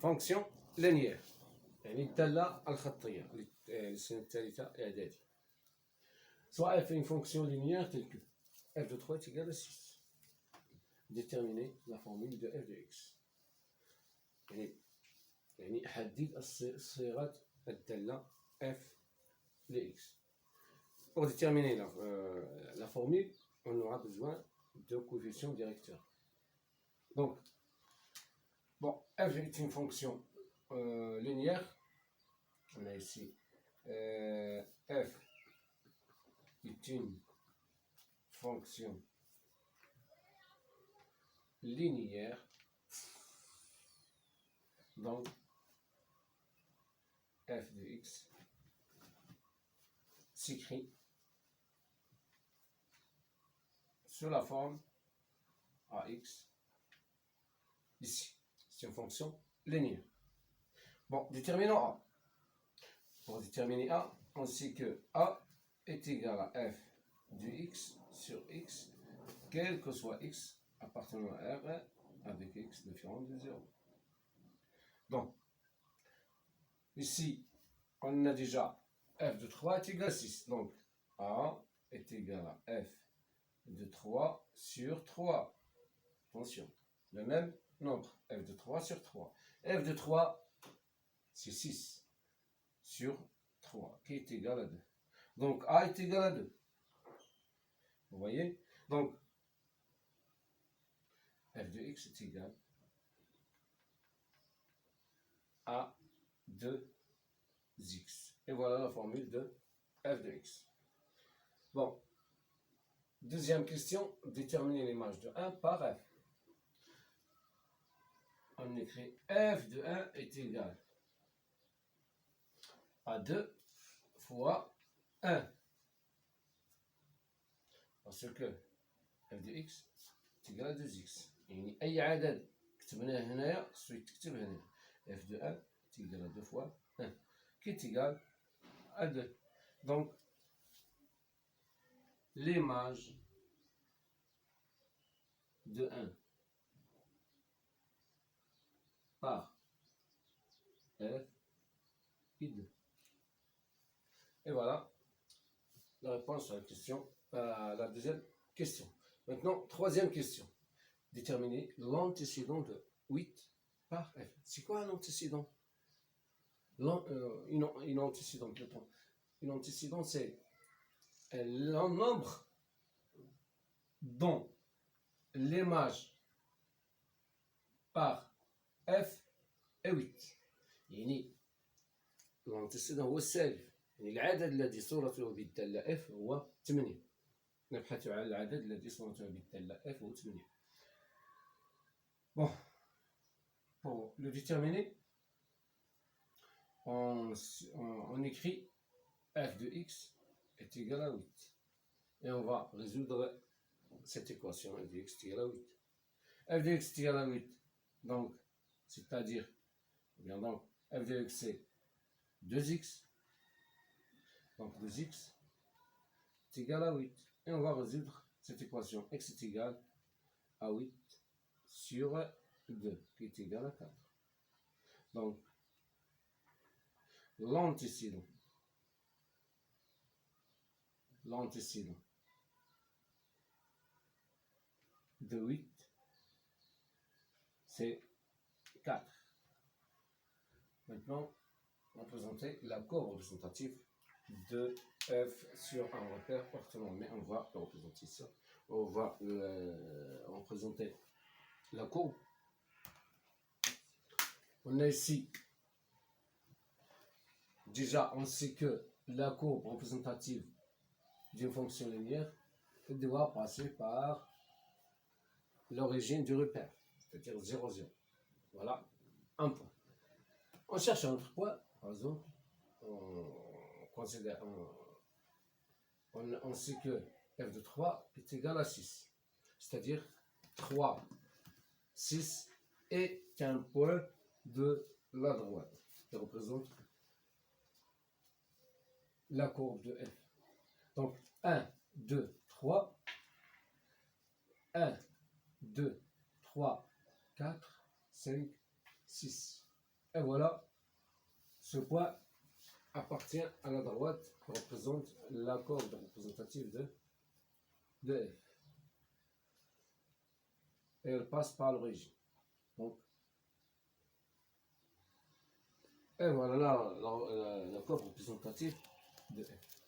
fonction linéaire يعني الدالة الخطية للسنة الثالثة إعدادي. Soit f est une fonction linéaire telle que f de 3 est égal à 6. Déterminer la formule de f de x. يعني حدد صيغة الدالة f de x. Pour déterminer la formule, on aura besoin de coefficients directeurs. Donc, bon, f est une fonction linéaire. On a ici f est une fonction linéaire. Donc, f de x s'écrit sous la forme ax ici. C'est une fonction linéaire. Bon, déterminons a. Pour déterminer a, on sait que a est égal à f de x sur x, quel que soit x appartenant à R avec x différent de 0. Donc, ici, on a déjà f de 3 est égal à 6. Donc, a est égal à f de 3 sur 3. Attention, le même nombre, f de 3 sur 3. f de 3, c'est 6 sur 3, qui est égal à 2. Donc, a est égal à 2. Vous voyez? Donc, f de x est égal à 2x. Et voilà la formule de f de x. Bon, deuxième question, déterminer l'image de 1 par f. On écrit f de 1 est égal à 2 fois 1. Parce que f de x est égal à 2x. يعني أي عدد كتبناه هنايا خصو يتكتب هنا. f de 1 est égal à 2 fois 1 qui est égal à 2. Donc, l'image de 1 par f est 2. Et voilà la réponse à la question, à la deuxième question. Maintenant, troisième question. Déterminer l'antécédent de 8 par f. C'est quoi un antécédent? Une antécédent, plutôt. Une antécédent, c'est le nombre dont l'image par f est 8. يعني الانتسيدون هو السالب، يعني العدد الذي صورته بالدالة f هو 8. نبحث عن العدد الذي صورته بالدالة f هو 8. Bon, pour le déterminer, on écrit f de x est égal à 8. Et on va résoudre cette équation f de x est égal à 8. f de x est égal à 8, donc, c'est-à-dire, bien donc, f de x c'est 2x. Donc 2x est égal à 8. Et on va résoudre cette équation. X est égal à 8 sur 2, qui est égal à 4. Donc, l'antécédent de 8, c'est 4. Maintenant, on va présenter la courbe représentative de f sur un repère orthonormé. Mais on va représenter ça. On va représenter la courbe. On a ici, déjà, on sait que la courbe représentative d'une fonction linéaire doit passer par l'origine du repère, c'est-à-dire 0, 0. Voilà, un point. On cherche un autre point, par exemple, on sait que f de 3 est égal à 6, c'est-à-dire 3, 6 est un point de la droite qui représente la courbe de f. Donc 1, 2, 3, 1, 2, 3, 4, 5, 6. Et voilà, ce point appartient à la droite, représente la corde représentative de F. Et elle passe par l'origine. Donc, et voilà la corde représentative de F.